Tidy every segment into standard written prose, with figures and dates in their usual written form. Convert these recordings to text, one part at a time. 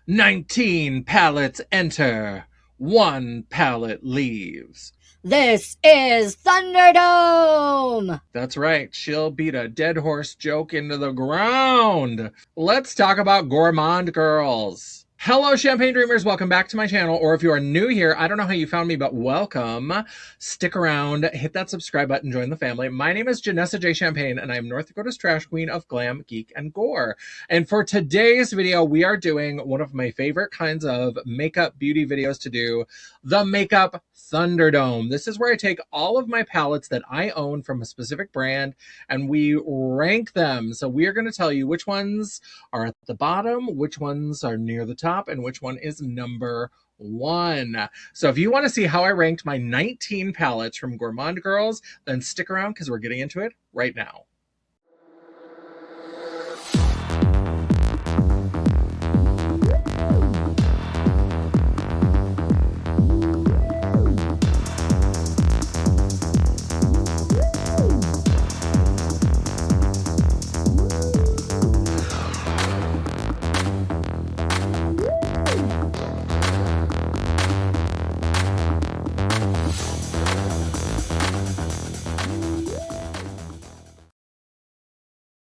19 pallets enter, 1 pallet leaves. This is Thunderdome! That's right, she'll beat a dead horse joke into the ground. Let's talk about Gourmande Girls. Hello, Champagne Dreamers. Welcome back to my channel. Or if you are new here, I don't know how you found me, but welcome. Stick around, hit that subscribe button, join the family. My name is Janessa J. Champagne, and I am North Dakota's trash queen of glam, geek, and gore. And for today's video, we are doing one of my favorite kinds of makeup beauty videos to do, the Makeup Thunderdome. This is where I take all of my palettes that I own from a specific brand and we rank them. So we are going to tell you which ones are at the bottom, which ones are near the top, and which one is number 1. So if you want to see how I ranked my 19 palettes from Gourmande Girls, then stick around because we're getting into it right now.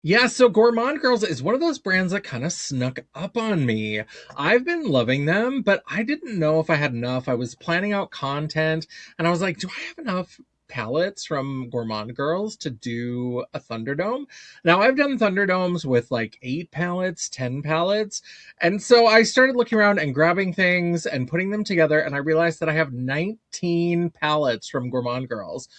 Yeah, so Gourmande Girls is one of those brands that kind of snuck up on me. I've been loving them, but I didn't know if I had enough. I was planning out content, and I was like, do I have enough palettes from Gourmande Girls to do a Thunderdome? Now, I've done Thunderdomes with like 8 palettes, 10 palettes, and so I started looking around and grabbing things and putting them together, and I realized that I have 19 palettes from Gourmande Girls.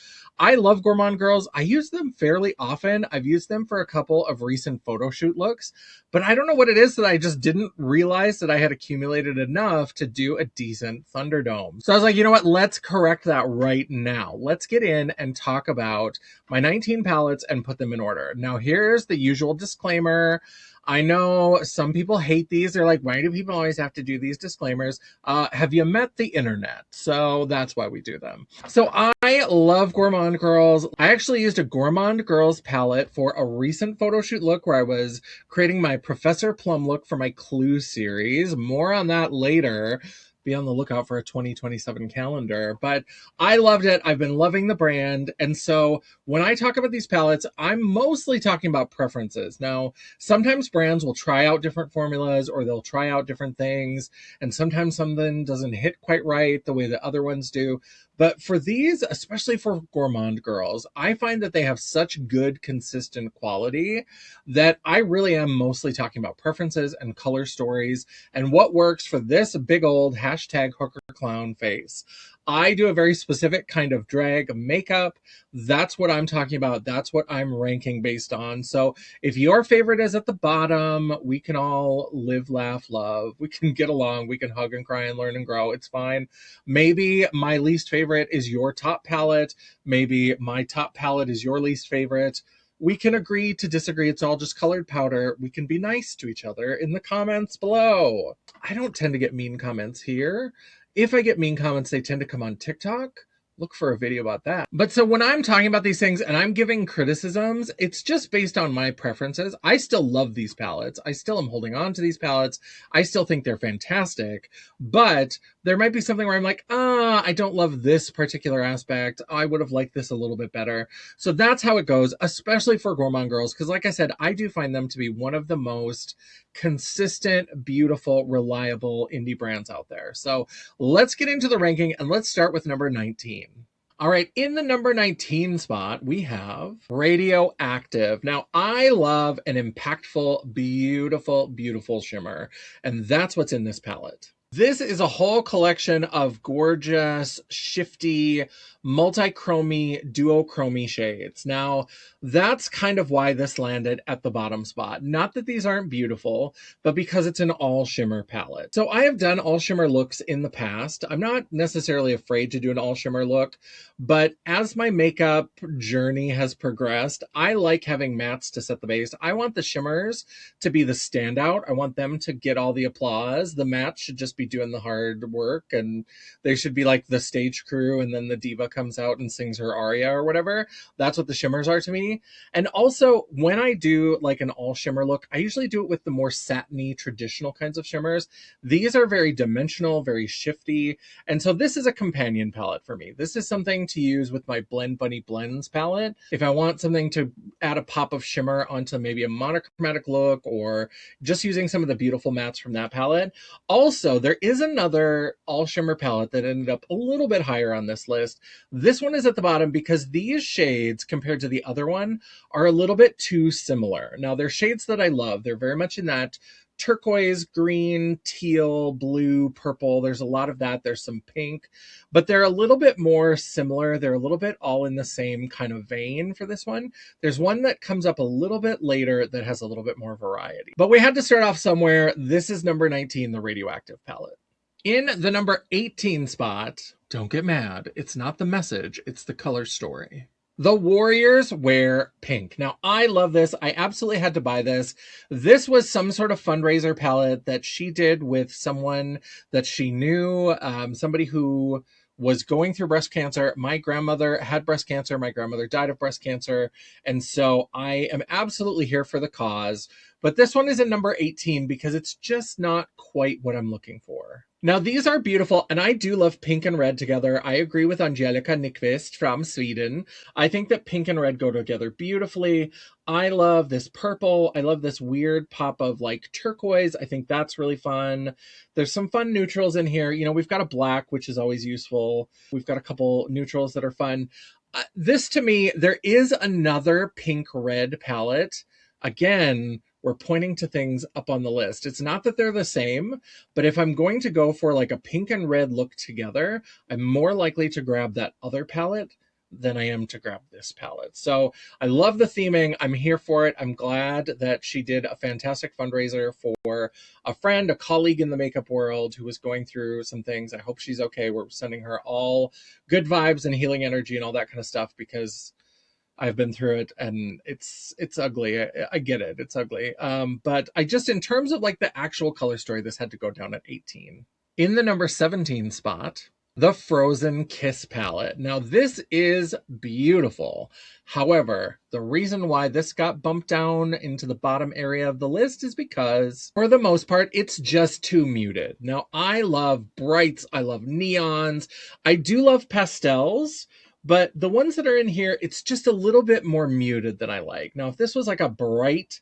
I love Gourmande Girls. I use them fairly often. I've used them for a couple of recent photo shoot looks, but I don't know what it is that I just didn't realize that I had accumulated enough to do a decent Thunderdome. So I was like, you know what? Let's correct that right now. Let's get in and talk about my 19 palettes and put them in order. Now, here's the usual disclaimer. I know some people hate these. They're like, why do people always have to do these disclaimers? Have you met the internet? So that's why we do them. So I love Gourmande Girls. I actually used a Gourmande Girls palette for a recent photo shoot look where I was creating my Professor Plum look for my Clue series. More on that later. Be on the lookout for a 2027 calendar. But I loved it. I've been loving the brand. And so when I talk about these palettes, I'm mostly talking about preferences. Now, sometimes brands will try out different formulas or they'll try out different things. And sometimes something doesn't hit quite right the way the other ones do. But for these, especially for Gourmande Girls, I find that they have such good, consistent quality that I really am mostly talking about preferences and color stories and what works for this big old hashtag hooker clown face. I do a very specific kind of drag makeup. That's what I'm talking about. That's what I'm ranking based on. So if your favorite is at the bottom, we can all live, laugh, love. We can get along. We can hug and cry and learn and grow. It's fine. Maybe my least favorite is your top palette. Maybe my top palette is your least favorite. We can agree to disagree. It's all just colored powder. We can be nice to each other in the comments below. I don't tend to get mean comments here. If I get mean comments, they tend to come on TikTok. Look for a video about that. But so when I'm talking about these things and I'm giving criticisms, it's just based on my preferences. I still love these palettes. I still am holding on to these palettes. I still think they're fantastic. But there might be something where I'm like, I don't love this particular aspect. I would have liked this a little bit better. So that's how it goes, especially for Gourmande Girls. Because like I said, I do find them to be one of the most consistent, beautiful, reliable indie brands out there. So let's get into the ranking and let's start with number 19. All right, in the number 19 spot, we have Radioactive. Now, I love an impactful, beautiful, beautiful shimmer, and that's what's in this palette. This is a whole collection of gorgeous, shifty, multi-chromy, duochromy shades. Now, that's kind of why this landed at the bottom spot. Not that these aren't beautiful, but because it's an all shimmer palette. So I have done all shimmer looks in the past. I'm not necessarily afraid to do an all shimmer look, but as my makeup journey has progressed, I like having mattes to set the base. I want the shimmers to be the standout. I want them to get all the applause. The mattes should just be doing the hard work, and they should be like the stage crew, and then the diva comes out and sings her aria or whatever. That's what the shimmers are to me. And also, when I do like an all shimmer look, I usually do it with the more satiny, traditional kinds of shimmers. These are very dimensional, very shifty. And so this is a companion palette for me. This is something to use with my Blend Bunny Blends palette. If I want something to add a pop of shimmer onto maybe a monochromatic look, or just using some of the beautiful mattes from that palette. Also, there is another all shimmer palette that ended up a little bit higher on this list. This one is at the bottom because these shades, compared to the other one, are a little bit too similar. Now, they're shades that I love. They're very much in that turquoise, green, teal, blue, purple. There's a lot of that. There's some pink, but they're a little bit more similar. They're a little bit all in the same kind of vein for this one. There's one that comes up a little bit later that has a little bit more variety. But we had to start off somewhere. This is number 19, the Radioactive palette. In the number 18 spot, don't get mad, it's not the message, it's the color story. The Warriors wear pink. Now, I love this. I absolutely had to buy this. This was some sort of fundraiser palette that she did with someone that she knew, somebody who was going through breast cancer. My grandmother had breast cancer. My grandmother died of breast cancer. And so I am absolutely here for the cause. But this one is at number 18 because it's just not quite what I'm looking for. Now, these are beautiful, and I do love pink and red together. I agree with Angelica Nyqvist from Sweden. I think that pink and red go together beautifully. I love this purple. I love this weird pop of like turquoise. I think that's really fun. There's some fun neutrals in here. You know, we've got a black, which is always useful. We've got a couple neutrals that are fun. This, to me, there is another pink red palette. Again, we're pointing to things up on the list. It's not that they're the same, but if I'm going to go for like a pink and red look together, I'm more likely to grab that other palette than I am to grab this palette. So I love the theming. I'm here for it. I'm glad that she did a fantastic fundraiser for a friend, a colleague in the makeup world who was going through some things. I hope she's okay. We're sending her all good vibes and healing energy and all that kind of stuff, because I've been through it and it's ugly. I get it. It's ugly. But I just, in terms of like the actual color story, this had to go down at 18. In the number 17 spot, the Frozen Kiss palette. Now, this is beautiful. However, the reason why this got bumped down into the bottom area of the list is because, for the most part, it's just too muted. Now, I love brights. I love neons. I do love pastels. But the ones that are in here, it's just a little bit more muted than I like. Now, if this was like a bright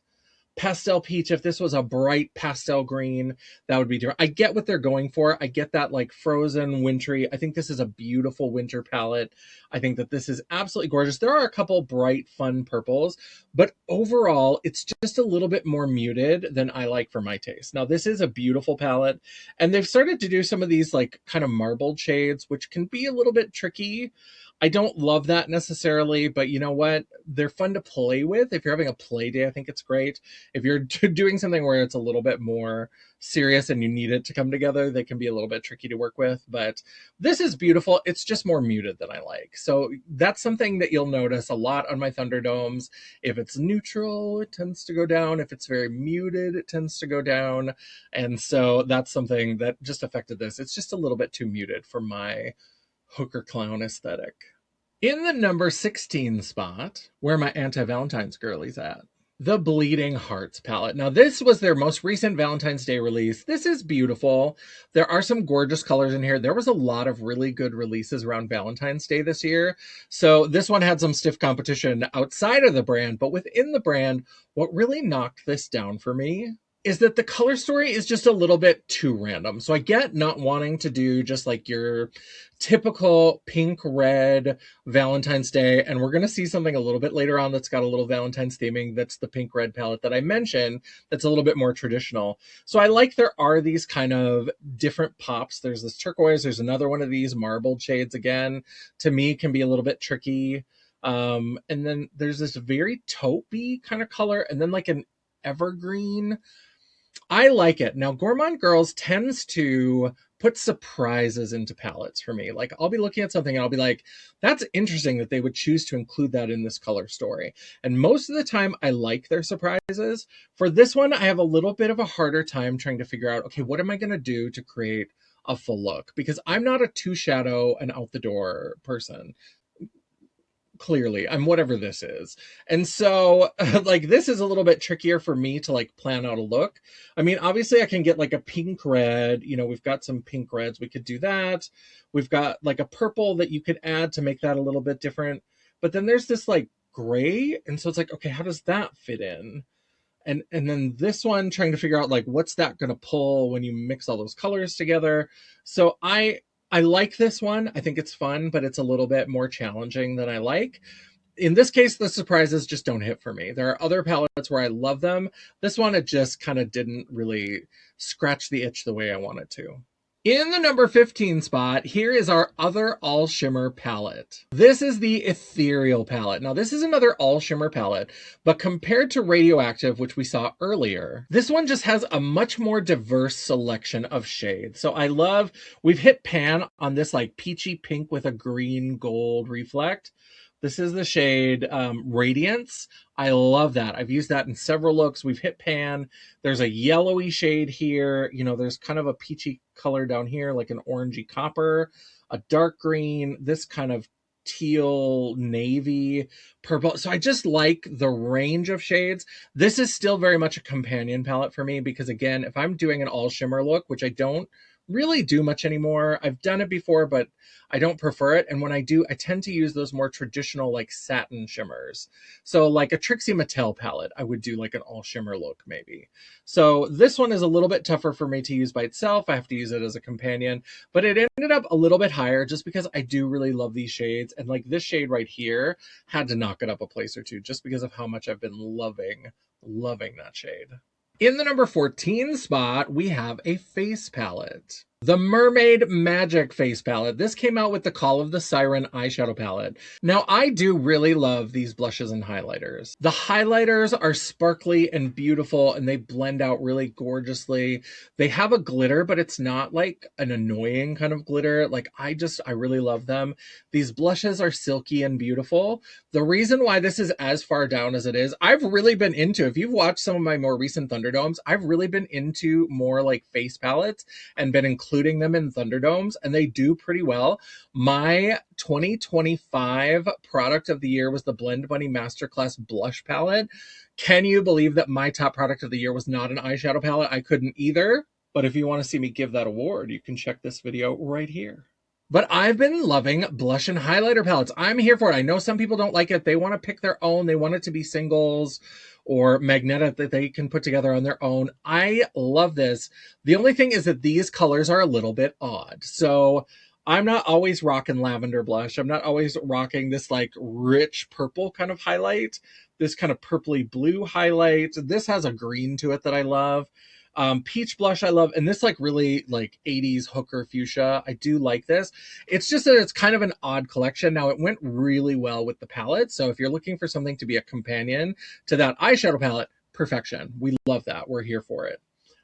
pastel peach, if this was a bright pastel green, that would be different. I get what they're going for. I get that like frozen, wintry. I think this is a beautiful winter palette. I think that this is absolutely gorgeous. There are a couple bright, fun purples, but overall, it's just a little bit more muted than I like for my taste. Now, this is a beautiful palette, and they've started to do some of these like kind of marbled shades, which can be a little bit tricky. I don't love that necessarily, but you know what? They're fun to play with. If you're having a play day, I think it's great. If you're doing something where it's a little bit more serious and you need it to come together, they can be a little bit tricky to work with. But this is beautiful. It's just more muted than I like. So that's something that you'll notice a lot on my Thunderdomes. If it's neutral, it tends to go down. If it's very muted, it tends to go down. And so that's something that just affected this. It's just a little bit too muted for my hooker clown aesthetic. In the number 16 spot, where my anti-Valentine's girlie's at, the Bleeding Hearts palette. Now, this was their most recent Valentine's Day release. This is beautiful. There are some gorgeous colors in here. There was a lot of really good releases around Valentine's Day this year. So this one had some stiff competition outside of the brand, but within the brand, what really knocked this down for me is that the color story is just a little bit too random. So I get not wanting to do just like your typical pink red Valentine's Day, and we're going to see something a little bit later on that's got a little Valentine's theming. That's the pink red palette that I mentioned, that's a little bit more traditional. So I like there are these kind of different pops. There's this turquoise, there's another one of these marbled shades, again, to me can be a little bit tricky. And then there's this very taupey kind of color, and then like an evergreen. I like it. Now, Gourmande Girls tends to put surprises into palettes for me. Like I'll be looking at something and I'll be like, that's interesting that they would choose to include that in this color story. And most of the time I like their surprises. For this one, I have a little bit of a harder time trying to figure out, okay, what am I going to do to create a full look? Because I'm not a two shadow and out the door person. Clearly, I'm whatever this is. And so like this is a little bit trickier for me to like plan out a look. I mean, obviously I can get like a pink red, we've got some pink reds, we could do that. We've got like a purple that you could add to make that a little bit different. But then there's this like gray, and so it's like, okay, how does that fit in? And then this one, trying to figure out like what's that going to pull when you mix all those colors together. So I like this one. I think it's fun, but it's a little bit more challenging than I like. In this case, the surprises just don't hit for me. There are other palettes where I love them. This one, it just kind of didn't really scratch the itch the way I wanted to. In the number 15 spot, here is our other all shimmer palette. This is the Ethereal palette. Now, this is another all shimmer palette, but compared to Radioactive, which we saw earlier, this one just has a much more diverse selection of shades. So we've hit pan on this like peachy pink with a green gold reflect. This is the shade Radiance. I love that. I've used that in several looks. We've hit pan. There's a yellowy shade here. There's kind of a peachy color down here, like an orangey copper, a dark green, this kind of teal, navy, purple. So I just like the range of shades. This is still very much a companion palette for me because, again, if I'm doing an all shimmer look, which I don't really do much anymore. I've done it before, but I don't prefer it. And when I do, I tend to use those more traditional like satin shimmers. So like a Trixie Mattel palette, I would do like an all shimmer look maybe. So this one is a little bit tougher for me to use by itself. I have to use it as a companion, but it ended up a little bit higher just because I do really love these shades. And like this shade right here had to knock it up a place or two just because of how much I've been loving that shade. In the number 14 spot, we have a face palette. The Mermaid Magic face palette. This came out with the Call of the Siren eyeshadow palette. Now, I do really love these blushes and highlighters. The highlighters are sparkly and beautiful, and they blend out really gorgeously. They have a glitter, but it's not like an annoying kind of glitter. Like, I really love them. These blushes are silky and beautiful. The reason why this is as far down as it is, I've really been into, if you've watched some of my more recent Thunderdomes, I've really been into more like face palettes and been including them in Thunderdomes, and they do pretty well. My 2025 product of the year was the Blend Bunny Masterclass Blush Palette. Can you believe that my top product of the year was not an eyeshadow palette? I couldn't either. But if you want to see me give that award, you can check this video right here. But I've been loving blush and highlighter palettes. I'm here for it. I know some people don't like it. They want to pick their own. They want it to be singles or magnetic that they can put together on their own. I love this. The only thing is that these colors are a little bit odd. So I'm not always rocking lavender blush. I'm not always rocking this like rich purple kind of highlight, this kind of purpley blue highlight. This has a green to it that I love. Peach blush I love, and this like really like 80s hooker fuchsia. I do like this. It's just that it's kind of an odd collection. Now it went really well with the palette, so if you're looking for something to be a companion to that eyeshadow palette, perfection. We love that. We're here for it.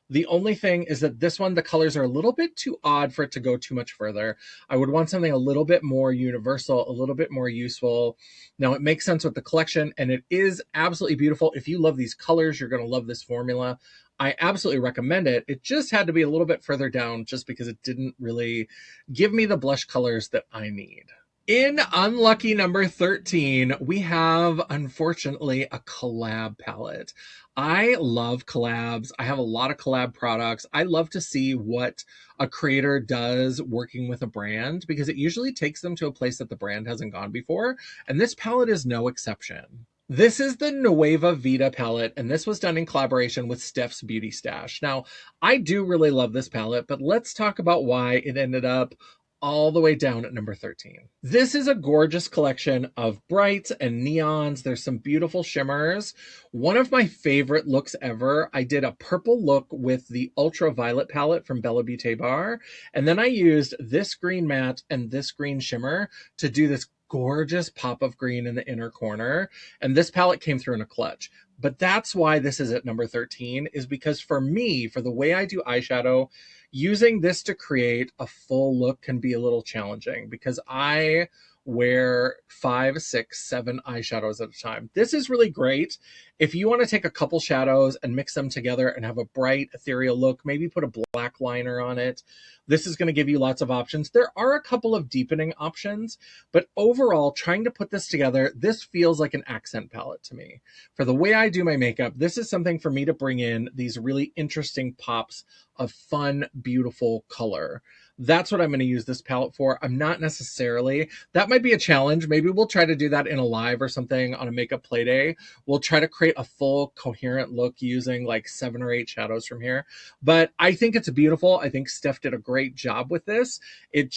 The only thing is that this one, the colors are a little bit too odd for it to go too much further. I would want something a little bit more universal, a little bit more useful. Now, it makes sense with the collection, and it is absolutely beautiful. If you love these colors, you're going to love this formula. I absolutely recommend it. It just had to be a little bit further down just because it didn't really give me the blush colors that I need. In unlucky number 13, we have, unfortunately, a collab palette. I love collabs. I have a lot of collab products. I love to see what a creator does working with a brand because it usually takes them to a place that the brand hasn't gone before, and this palette is no exception. This is the Nueva Vida palette, and this was done in collaboration with Steph's Beauty Stash. Now, I do really love this palette, but let's talk about why it ended up all the way down at number 13. This is a gorgeous collection of brights and neons. There's some beautiful shimmers. One of my favorite looks ever, I did a purple look with the Ultraviolet palette from Bella Beauté Bar, and then I used this green matte and this green shimmer to do this gorgeous pop of green in the inner corner. And this palette came through in a clutch. But that's why this is at number 13, is because for me, for the way I do eyeshadow, using this to create a full look can be a little challenging because I wear 5, 6, 7 eyeshadows at a time. This is really great if you want to take a couple shadows and mix them together and have a bright ethereal look, maybe put a black liner on it. This is going to give you lots of options. There are a couple of deepening options, but overall, trying to put this together, this feels like an accent palette to me. For the way I do my makeup, this is something for me to bring in these really interesting pops of fun, beautiful color. That's what I'm going to use this palette for. I'm not necessarily, that might be a challenge. Maybe we'll try to do that in a live or something on a makeup play day. We'll try to create a full coherent look using like 7 or 8 shadows from here. But I think it's beautiful. I think Steph did a great job with this. It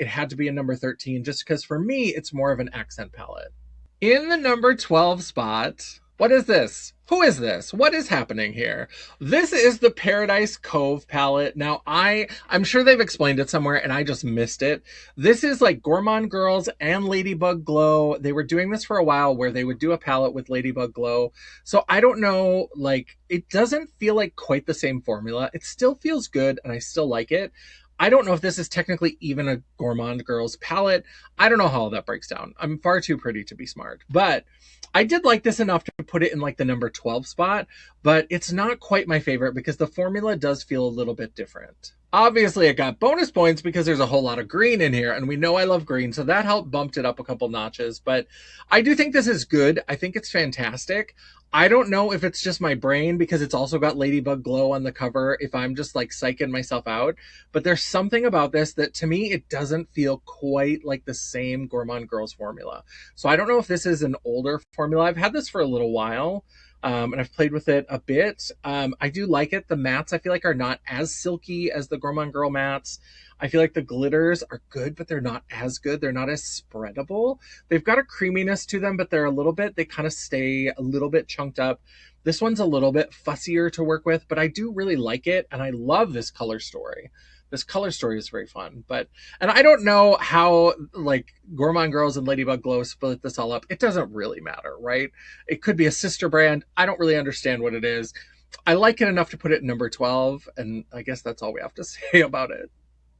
had to be a number 13 just because for me, it's more of an accent palette. In the number 12 spot, what is this? Who is this? What is happening here? This is the Paradise Cove palette. Now, I'm sure they've explained it somewhere and I just missed it. This is like Gourmande Girls and Ladybug Glow. They were doing this for a while where they would do a palette with Ladybug Glow. So I don't know, like, it doesn't feel like quite the same formula. It still feels good and I still like it. I don't know if this is technically even a Gourmande Girls palette. I don't know how all that breaks down. I'm far too pretty to be smart. But I did like this enough to put it in like the number 12 spot, but it's not quite my favorite because the formula does feel a little bit different. Obviously, it got bonus points because there's a whole lot of green in here, and we know I love green, so that helped bumped it up a couple notches. But I do think this is good. I think it's fantastic. I don't know if it's just my brain because it's also got Ladybug Glow on the cover, if I'm just like psyching myself out. But there's something about this that to me, it doesn't feel quite like the same Gourmande Girls formula. So I don't know if this is an older formula. I've had this for a little while. And I've played with it a bit. I do like it. The mattes I feel like are not as silky as the Gourmande Girl mattes. I feel like the glitters are good, but they're not as good. They're not as spreadable. They've got a creaminess to them, but they kind of stay a little bit chunked up. This one's a little bit fussier to work with, but I do really like it. And I love this color story. This color story is very fun, and I don't know how like Gourmande Girls and Ladybug Glow split this all up. It doesn't really matter, right? It could be a sister brand. I don't really understand what it is. I like it enough to put it in number 12, and I guess that's all we have to say about it.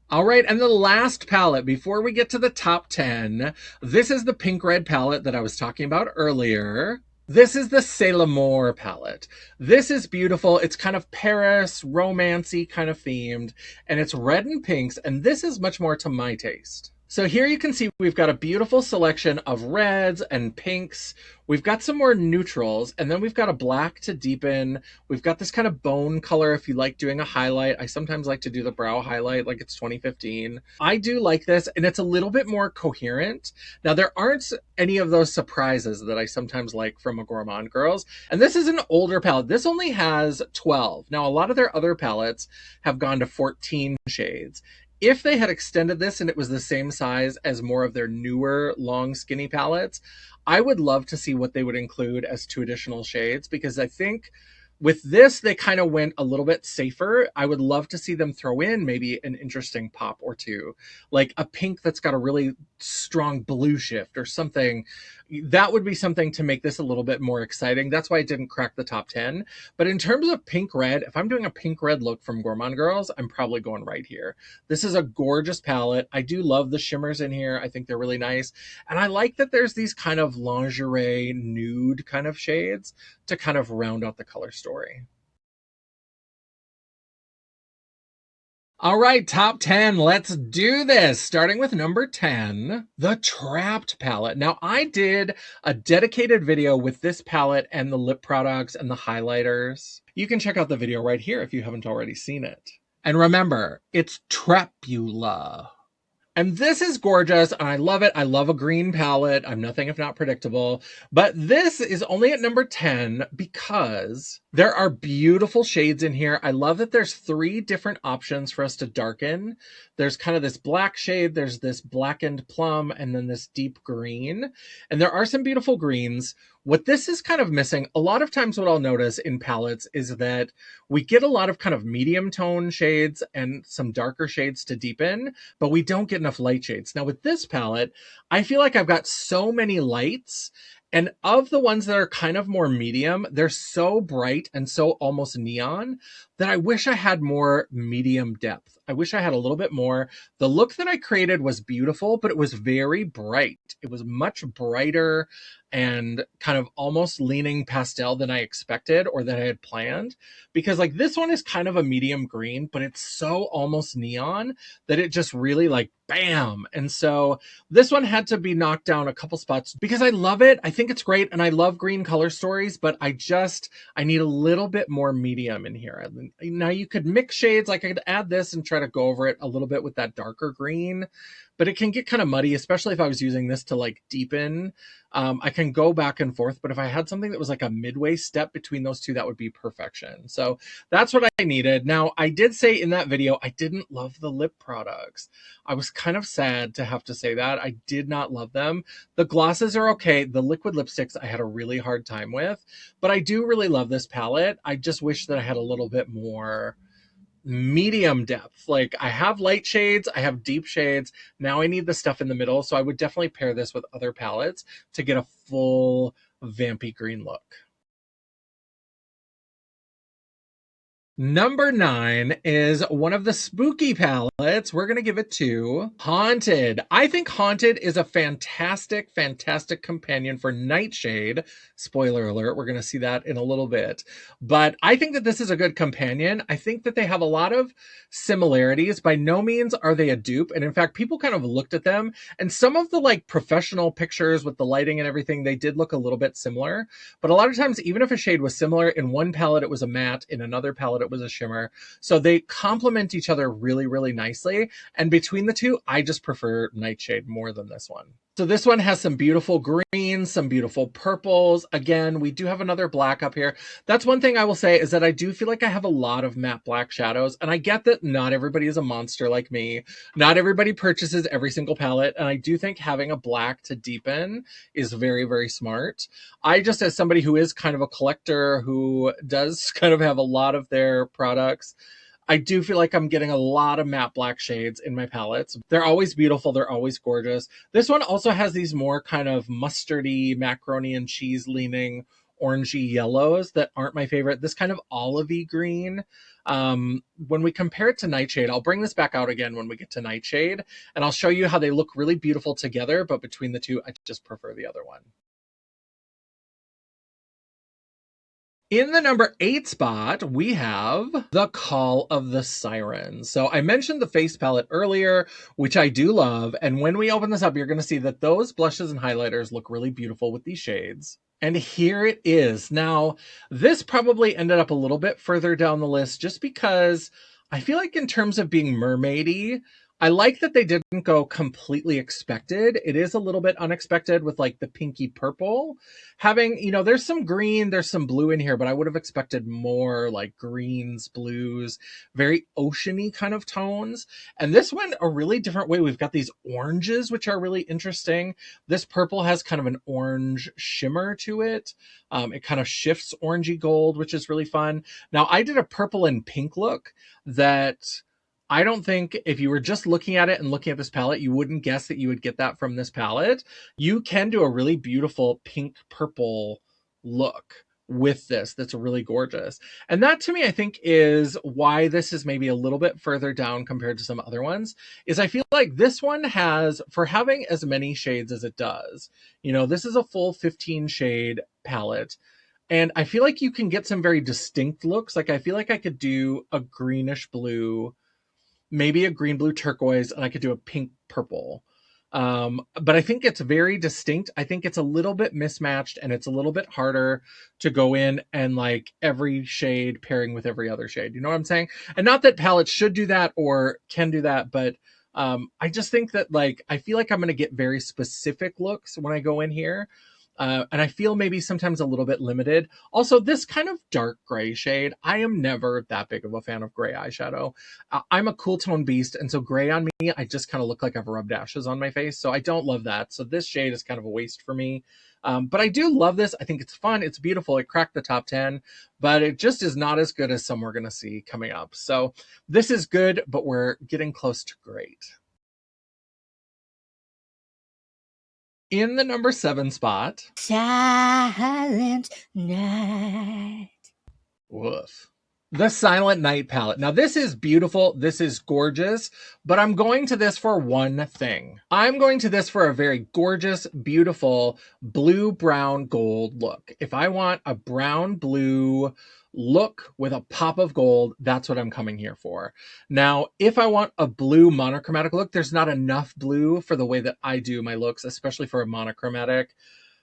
All right, and the last palette before we get to the top 10, this is the pink red palette that I was talking about earlier. This is the C'est l'Amour palette. This is beautiful. It's kind of Paris, romancy kind of themed, and it's red and pinks, and this is much more to my taste. So here you can see we've got a beautiful selection of reds and pinks. We've got some more neutrals, and then we've got a black to deepen. We've got this kind of bone color if you like doing a highlight. I sometimes like to do the brow highlight like it's 2015. I do like this, and it's a little bit more coherent. Now, there aren't any of those surprises that I sometimes like from a Gourmande Girls, and this is an older palette. This only has 12. Now, a lot of their other palettes have gone to 14 shades. If they had extended this and it was the same size as more of their newer long skinny palettes, I would love to see what they would include as 2 additional shades, because I think with this, they kind of went a little bit safer. I would love to see them throw in maybe an interesting pop or two, like a pink that's got a really strong blue shift or something. That would be something to make this a little bit more exciting. That's why it didn't crack the top 10. But in terms of pink red, if I'm doing a pink red look from Gourmande Girls, I'm probably going right here. This is a gorgeous palette. I do love the shimmers in here. I think they're really nice. And I like that there's these kind of lingerie nude kind of shades to kind of round out the color story. All right, top 10. Let's do this. Starting with number 10, the Trapped palette. Now, I did a dedicated video with this palette and the lip products and the highlighters. You can check out the video right here if you haven't already seen it. And remember, it's Trapula. And this is gorgeous, and I love it. I love a green palette. I'm nothing if not predictable. But this is only at number 10 because There are beautiful shades in here. I love that there's 3 different options for us to darken. There's kind of this black shade, there's this blackened plum, and then this deep green. And there are some beautiful greens. What this is kind of missing, a lot of times what I'll notice in palettes is that we get a lot of kind of medium tone shades and some darker shades to deepen, but we don't get enough light shades. Now with this palette, I feel like I've got so many lights, and of the ones that are kind of more medium, they're so bright and so almost neon that I wish I had more medium depth. I wish I had a little bit more. The look that I created was beautiful, but it was very bright. It was much brighter and kind of almost leaning pastel than I expected or that I had planned. Because like this one is kind of a medium green, but it's so almost neon that it just really like bam. And so this one had to be knocked down a couple spots because I love it. I think it's great and I love green color stories, but I need a little bit more medium in here. Now you could mix shades, like I could add this and try to go over it a little bit with that darker green, but it can get kind of muddy, especially if I was using this to like deepen. I can go back and forth, but if I had something that was like a midway step between those two, that would be perfection. So that's what I needed. Now, I did say in that video, I didn't love the lip products. I was kind of sad to have to say that. I did not love them. The glosses are okay. The liquid lipsticks I had a really hard time with, but I do really love this palette. I just wish that I had a little bit more medium depth. Like I have light shades, I have deep shades. Now I need the stuff in the middle. So I would definitely pair this with other palettes to get a full vampy green look. Number 9 is one of the spooky palettes. We're going to give it to Haunted. I think Haunted is a fantastic, fantastic companion for Nightshade. Spoiler alert, we're going to see that in a little bit. But I think that this is a good companion. I think that they have a lot of similarities. By no means are they a dupe. And in fact, people kind of looked at them and some of the like professional pictures with the lighting and everything, they did look a little bit similar. But a lot of times, even if a shade was similar, in one palette it was a matte, in another palette it was a shimmer. So they complement each other really, really nicely. And between the two, I just prefer Nightshade more than this one. So this one has some beautiful greens, some beautiful purples. Again, we do have another black up here. That's one thing I will say is that I do feel like I have a lot of matte black shadows. And I get that not everybody is a monster like me. Not everybody purchases every single palette. And I do think having a black to deepen is very, very smart. I just, as somebody who is kind of a collector who does kind of have a lot of their products, I do feel like I'm getting a lot of matte black shades in my palettes. They're always beautiful. They're always gorgeous. This one also has these more kind of mustardy, macaroni and cheese leaning orangey yellows that aren't my favorite. This kind of olivey green. When we compare it to Nightshade, I'll bring this back out again when we get to Nightshade, and I'll show you how they look really beautiful together, but between the two, I just prefer the other one. In the number 8 spot, we have The Call of the Sirens. So I mentioned the face palette earlier, which I do love. And when we open this up, you're going to see that those blushes and highlighters look really beautiful with these shades. And here it is. Now, this probably ended up a little bit further down the list just because I feel like in terms of being mermaidy, I like that they didn't go completely expected. It is a little bit unexpected with like the pinky purple. Having, there's some green, there's some blue in here, but I would have expected more like greens, blues, very oceany kind of tones. And this went a really different way. We've got these oranges, which are really interesting. This purple has kind of an orange shimmer to it. It kind of shifts orangey gold, which is really fun. Now, I did a purple and pink look that I don't think if you were just looking at it and looking at this palette, you wouldn't guess that you would get that from this palette. You can do a really beautiful pink purple look with this that's really gorgeous. And that to me, I think is why this is maybe a little bit further down compared to some other ones, is I feel like this one has, for having as many shades as it does, this is a full 15 shade palette. And I feel like you can get some very distinct looks. Like I feel like I could do a greenish blue, maybe a green, blue, turquoise, and I could do a pink, purple. But I think it's very distinct. I think it's a little bit mismatched and it's a little bit harder to go in and like every shade pairing with every other shade. You know what I'm saying? And not that palettes should do that or can do that, but I just think that like, I feel like I'm going to get very specific looks when I go in here. And I feel maybe sometimes a little bit limited. Also, this kind of dark gray shade, I am never that big of a fan of gray eyeshadow. I'm a cool tone beast, and so gray on me, I just kind of look like I've rubbed ashes on my face. So I don't love that. So this shade is kind of a waste for me. But I do love this. I think it's fun. It's beautiful. It cracked the top 10, but it just is not as good as some we're going to see coming up. So this is good, but we're getting close to great. In the number 7 spot, Silent night. woof. The Silent Night palette. Now, this is beautiful. This is gorgeous, but I'm going to this for one thing. I'm going to this for a very gorgeous, beautiful blue, brown, gold look. If I want a brown, blue look with a pop of gold, that's what I'm coming here for. Now, if I want a blue monochromatic look, there's not enough blue for the way that I do my looks, especially for a monochromatic.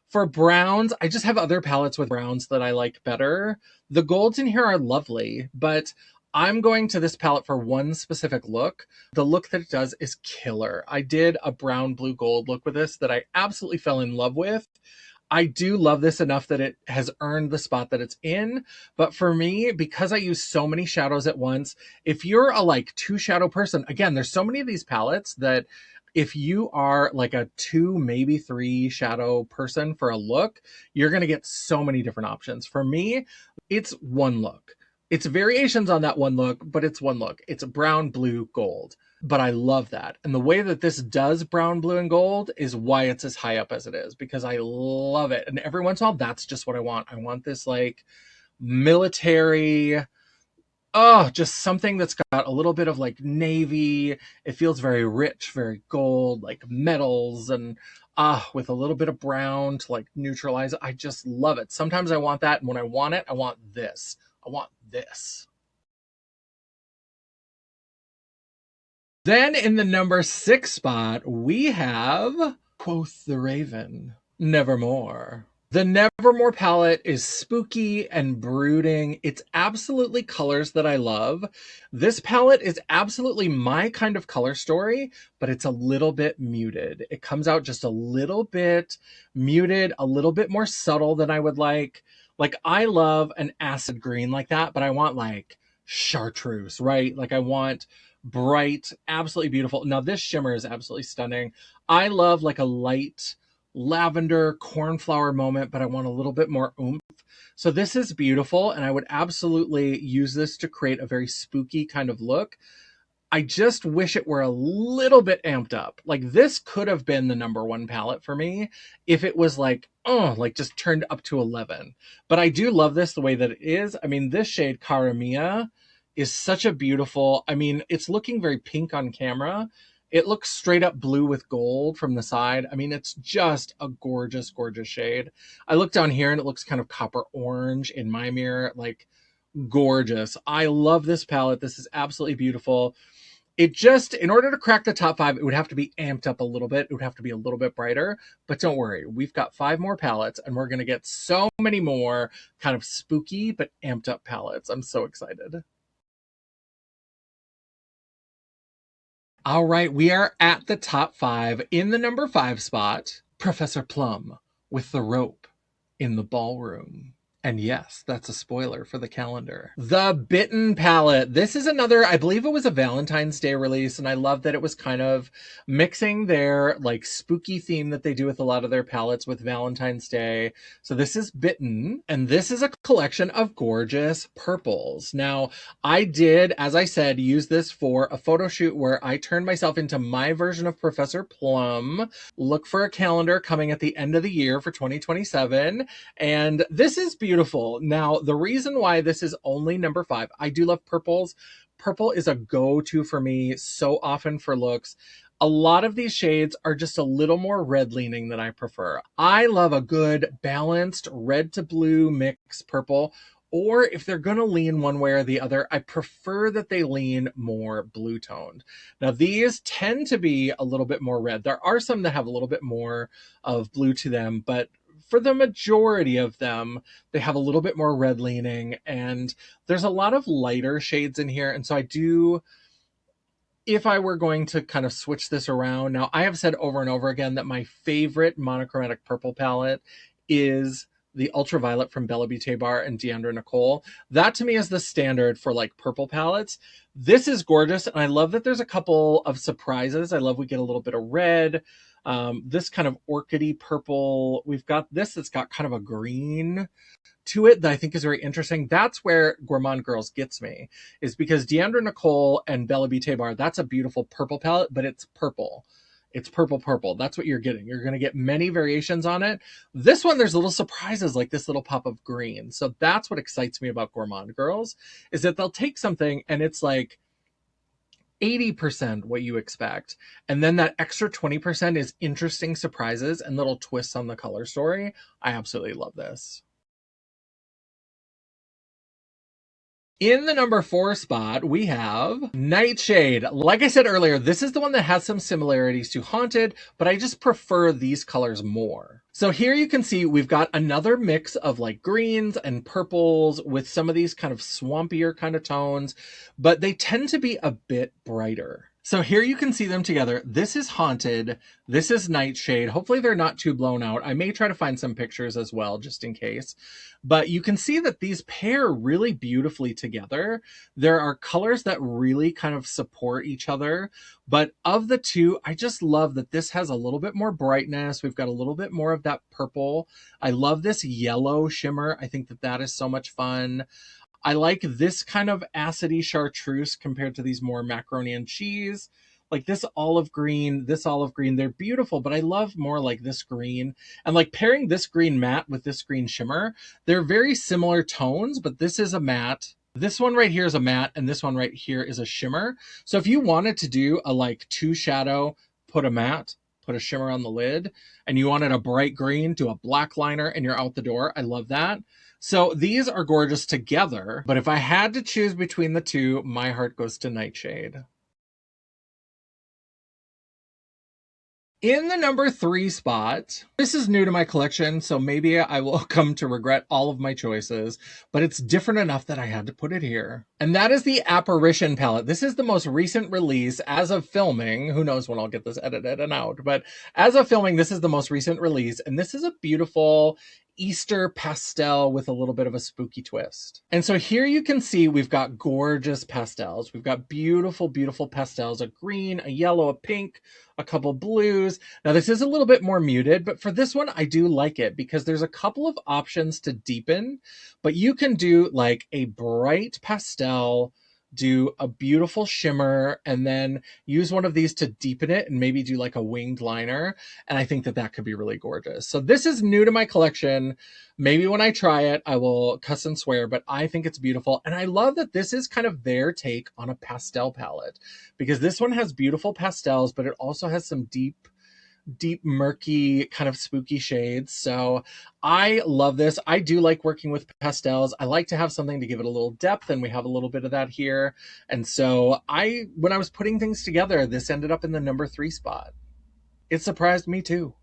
For browns, I just have other palettes with browns that I like better. The golds in here are lovely, but I'm going to this palette for one specific look. The look that it does is killer. I did a brown, blue, gold look with this that I absolutely fell in love with. I do love this enough that it has earned the spot that it's in. But for me, because I use so many shadows at once, if you're a like 2 shadow person, again, there's so many of these palettes that if you are like a 2, maybe 3 shadow person for a look, you're going to get so many different options. For me, it's one look. It's variations on that one look, but it's one look. It's brown, blue, gold. But I love that. And the way that this does brown, blue, and gold is why it's as high up as it is, because I love it. And every once in a while, that's just what I want. I want this like military, just something that's got a little bit of like navy. It feels very rich, very gold, like metals, and with a little bit of brown to like neutralize it. I just love it. Sometimes I want that, and when I want it, I want this. I want this. Then in the number 6 spot, we have Quoth the Raven, Nevermore. The Nevermore palette is spooky and brooding. It's absolutely colors that I love. This palette is absolutely my kind of color story, but it's a little bit muted. It comes out just a little bit muted, a little bit more subtle than I would like. Like, I love an acid green like that, but I want like chartreuse, right? Like, I want bright, absolutely beautiful. Now, this shimmer is absolutely stunning. I love like a light lavender cornflower moment, but I want a little bit more oomph. So this is beautiful, and I would absolutely use this to create a very spooky kind of look. I just wish it were a little bit amped up. Like, this could have been the number 1 palette for me if it was like, like just turned up to 11. But I do love this the way that it is. I mean, this shade, Karamia, is such a beautiful, I mean, it's looking very pink on camera. It looks straight up blue with gold from the side. I mean, it's just a gorgeous, gorgeous shade. I look down here and it looks kind of copper orange in my mirror, like gorgeous. I love this palette. This is absolutely beautiful. It just, in order to crack the top 5, it would have to be amped up a little bit. It would have to be a little bit brighter. But don't worry, we've got 5 more palettes, and we're going to get so many more kind of spooky but amped up palettes. I'm so excited. All right, we are at the top 5. In the number 5 spot, Professor Plum with the rope in the ballroom. And yes, that's a spoiler for the calendar. The Bitten palette. This is another, I believe it was a Valentine's Day release, and I love that it was kind of mixing their like spooky theme that they do with a lot of their palettes with Valentine's Day. So this is Bitten, and this is a collection of gorgeous purples. Now, I did, as I said, use this for a photo shoot where I turned myself into my version of Professor Plum. Look for a calendar coming at the end of the year for 2027. And this is beautiful. Now, the reason why this is only number 5, I do love purples. Purple is a go-to for me so often for looks. A lot of these shades are just a little more red leaning than I prefer. I love a good balanced red to blue mix purple, or if they're going to lean one way or the other, I prefer that they lean more blue toned. Now, these tend to be a little bit more red. There are some that have a little bit more of blue to them, but for the majority of them, they have a little bit more red leaning, and there's a lot of lighter shades in here. And so I do, if I were going to kind of switch this around, now I have said over and over again that my favorite monochromatic purple palette is the ultraviolet from Bella Beauté Bar and Deandra Nicole. That to me is the standard for like purple palettes. This is gorgeous, and I love that there's a couple of surprises. I love we get a little bit of red, this kind of orchidy purple. We've got this that's got kind of a green to it that I think is very interesting. That's where Gourmande Girls gets me, is because Deandra Nicole and Bella Beauté Bar, that's a beautiful purple palette, but it's purple. It's purple, purple. That's what you're getting. You're going to get many variations on it. This one, there's little surprises like this little pop of green. So that's what excites me about Gourmande Girls, is that they'll take something and it's like 80% what you expect. And then that extra 20% is interesting surprises and little twists on the color story. I absolutely love this. In the number 4 spot, we have Nightshade. Like I said earlier, this is the one that has some similarities to Haunted, but I just prefer these colors more. So here you can see we've got another mix of like greens and purples with some of these kind of swampier kind of tones, but they tend to be a bit brighter. So here you can see them together. This is Haunted. This is Nightshade. Hopefully they're not too blown out. I may try to find some pictures as well, just in case. But you can see that these pair really beautifully together. There are colors that really kind of support each other. But of the two, I just love that this has a little bit more brightness. We've got a little bit more of that purple. I love this yellow shimmer. I think that that is so much fun. I like this kind of acidy chartreuse compared to these more macaroni and cheese. Like this olive green, they're beautiful, but I love more like this green. And like pairing this green matte with this green shimmer, they're very similar tones, but this is a matte. This one right here is a matte, and this one right here is a shimmer. So if you wanted to do a like 2 shadow, put a matte, put a shimmer on the lid, and you wanted a bright green, do a black liner, and you're out the door. I love that. So these are gorgeous together, but if I had to choose between the two, my heart goes to Nightshade. In the number 3 spot, this is new to my collection, so maybe I will come to regret all of my choices, but it's different enough that I had to put it here. And that is the Apparition palette. This is the most recent release as of filming. Who knows when I'll get this edited and out, but as of filming, this is the most recent release, and this is a beautiful Easter pastel with a little bit of a spooky twist. And so here you can see we've got gorgeous pastels. We've got beautiful, beautiful pastels, a green, a yellow, a pink, a couple blues. Now this is a little bit more muted, but for this one, I do like it because there's a couple of options to deepen, but you can do like a bright pastel, do a beautiful shimmer, and then use one of these to deepen it and maybe do like a winged liner. And I think that that could be really gorgeous. So this is new to my collection. Maybe when I try it, I will cuss and swear, but I think it's beautiful. And I love that this is kind of their take on a pastel palette, because this one has beautiful pastels, but it also has some deep, murky, kind of spooky shades. So I love this. I do like working with pastels. I like to have something to give it a little depth, and we have a little bit of that here. And so when I was putting things together, this ended up in the number 3 spot. It surprised me too.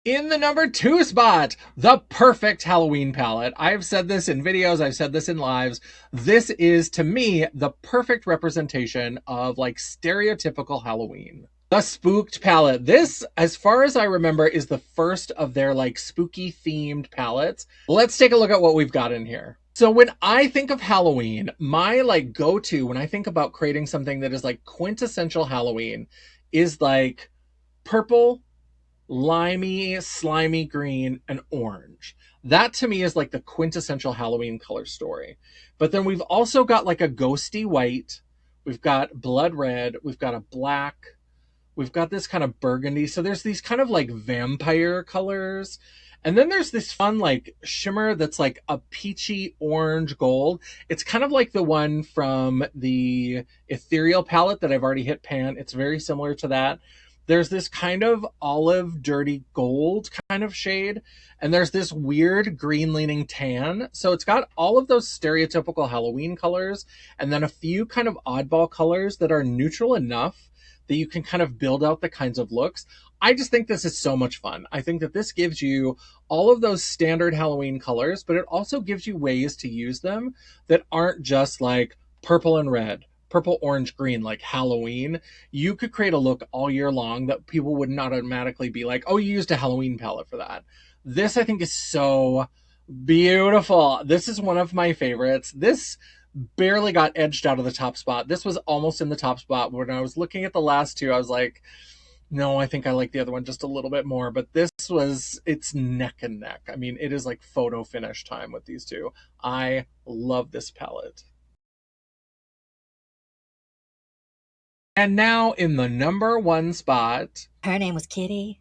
In the number 2 spot, the perfect Halloween palette. I've said this in videos, I've said this in lives. This is, to me, the perfect representation of like stereotypical Halloween. The Spooked palette. This, as far as I remember, is the first of their like spooky themed palettes. Let's take a look at what we've got in here. So when I think of Halloween, my like go-to when I think about creating something that is like quintessential Halloween is like purple, limey, slimy green, and orange. That to me is like the quintessential Halloween color story. But then we've also got like a ghosty white, we've got blood red, we've got a black, we've got this kind of burgundy. So there's these kind of like vampire colors. And then there's this fun like shimmer that's like a peachy orange gold. It's kind of like the one from the Ethereal palette that I've already hit pan. It's very similar to that. There's this kind of olive dirty gold kind of shade, and there's this weird green leaning tan. So it's got all of those stereotypical Halloween colors, and then a few kind of oddball colors that are neutral enough that you can kind of build out the kinds of looks. I just think this is so much fun. I think that this gives you all of those standard Halloween colors, but it also gives you ways to use them that aren't just like purple and red, purple, orange, green, like Halloween, you could create a look all year long that people would not automatically be like, oh, you used a Halloween palette for that. This I think is so beautiful. This is one of my favorites. This barely got edged out of the top spot. This was almost in the top spot. When I was looking at the last two, I was like, no, I think I like the other one just a little bit more. But this was, it's neck and neck. I mean, it is like photo finish time with these two. I love this palette. And now in the number one spot, Her name was Kitty.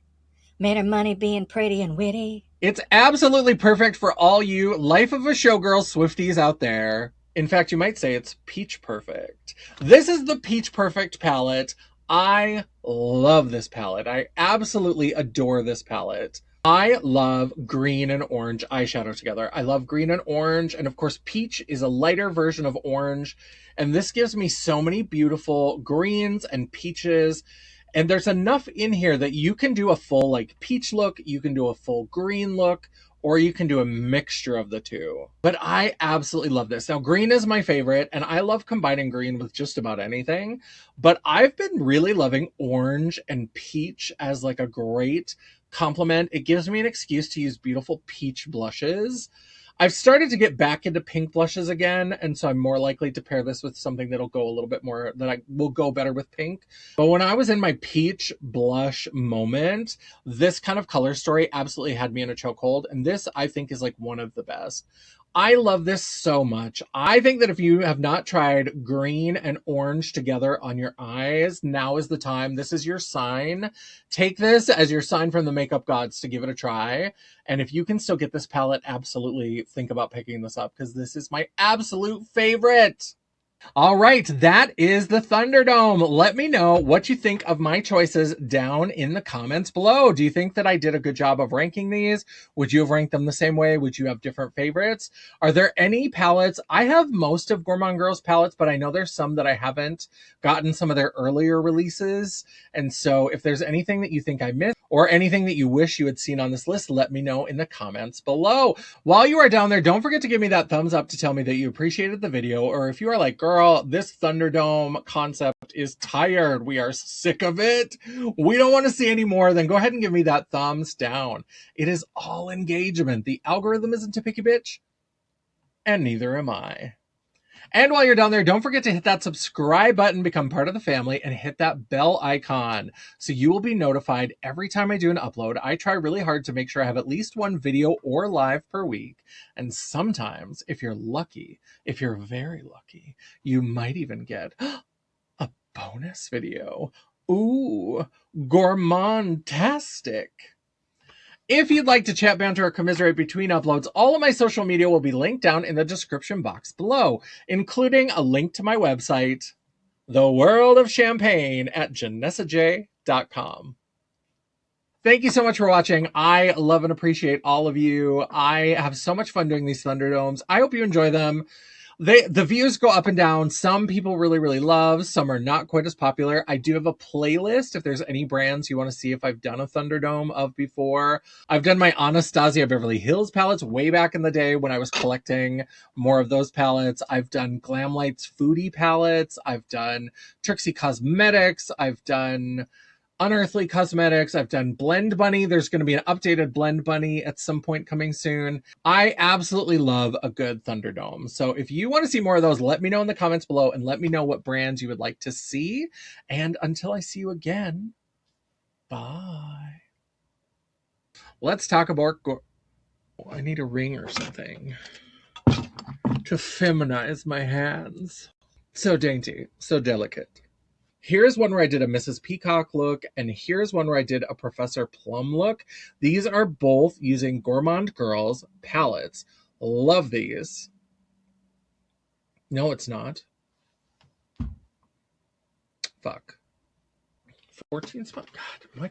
Made her money being pretty and witty. it's absolutely perfect for all you Life of a Showgirl Swifties out there. In fact, you might say it's peach perfect. This is the peach perfect palette. I love this palette. I absolutely adore this palette. I love green and orange eyeshadow together. I love green and orange. And of course, peach is a lighter version of orange. And this gives me so many beautiful greens and peaches. And there's enough in here that you can do a full like peach look, you can do a full green look, or you can do a mixture of the two. But I absolutely love this. Now, green is my favorite, and I love combining green with just about anything. But I've been really loving orange and peach as like a great complement. It gives me an excuse to use beautiful peach blushes. I've started to get back into pink blushes again, and so I'm more likely to pair this with something that'll go a little bit more, that I will go better with pink. But when I was in my peach blush moment, this kind of color story absolutely had me in a chokehold, and this I think is like one of the best. I love this so much. I think that if you have not tried green and orange together on your eyes, now is the time. This is your sign. Take this as your sign from the makeup gods to give it a try. And if you can still get this palette, absolutely think about picking this up because this is my absolute favorite. All right, that is the Thunderdome. Let me know what you think of my choices down in the comments below. Do you think that I did a good job of ranking these? Would you have ranked them the same way? Would you have different favorites? Are there any palettes? I have most of Gourmande Girls palettes, but I know there's some that I haven't gotten some of their earlier releases. And so if there's anything that you think I missed or anything that you wish you had seen on this list, let me know in the comments below. While you are down there, don't forget to give me that thumbs up to tell me that you appreciated the video, or if you are like, girl, this Thunderdome concept is tired. We are sick of it. We don't want to see any more. Then go ahead and give me that thumbs down. It is all engagement. The algorithm isn't a picky bitch, and neither am I. And while you're down there, don't forget to hit that subscribe button, become part of the family, and hit that bell icon so you will be notified every time I do an upload. I try really hard to make sure I have at least one video or live per week. And sometimes, if you're lucky, if you're very lucky, you might even get a bonus video. Ooh, gourmandtastic. If you'd like to chat, banter, or commiserate between uploads, all of my social media will be linked down in the description box below, including a link to my website, The World of Champagne at janessaj.com. Thank you so much for watching. I love and appreciate all of you. I have so much fun doing these Thunderdomes. I hope you enjoy them. The views go up and down. Some people really, really love. Some are not quite as popular. I do have a playlist if there's any brands you want to see if I've done a Thunderdome of before. I've done my Anastasia Beverly Hills palettes way back in the day when I was collecting more of those palettes. I've done Glamlight's Foodie palettes. I've done Trixie Cosmetics. I've done Unearthly Cosmetics. I've done Blend Bunny. There's going to be an updated Blend Bunny at some point coming soon. I absolutely love a good Thunderdome. So if you want to see more of those, let me know in the comments below and let me know what brands you would like to see. And until I see you again, bye. Let's talk about... I need a ring or something to feminize my hands. So dainty, so delicate. Here's one where I did a Mrs. Peacock look, and here's one where I did a Professor Plum look. These are both using Gourmande Girls palettes. Love these. No, it's not. Fuck. 14 spot?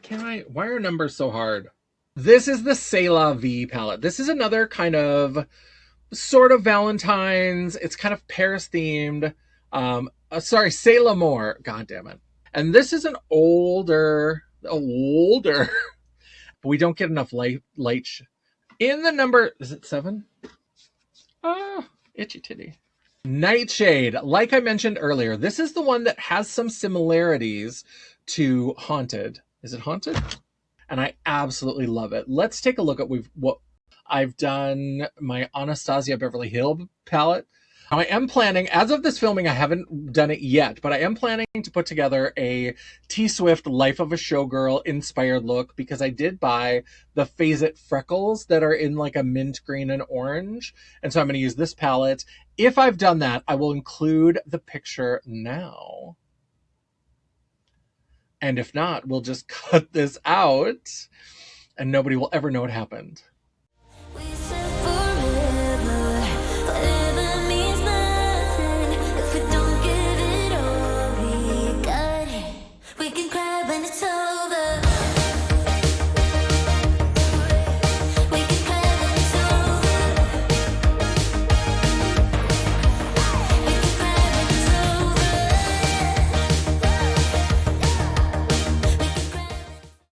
God, why are numbers so hard? This is the C'est La Vie palette. This is another kind of sort of Valentine's. It's kind of Paris themed. Sorry, C'est l'Amour. God damn it. And this is an older, but we don't get enough light. In the number, is it 7? Ah, itchy titty. Nightshade, like I mentioned earlier, this is the one that has some similarities to Haunted. Is it Haunted? And I absolutely love it. Let's take a look at what I've done. My Anastasia Beverly Hill palette. Now I am planning, as of this filming, I haven't done it yet, but I am planning to put together a T Swift Life of a Showgirl inspired look because I did buy the Phase It freckles that are in like a mint green and orange. And so I'm going to use this palette. If I've done that, I will include the picture now. And if not, we'll just cut this out and nobody will ever know what happened.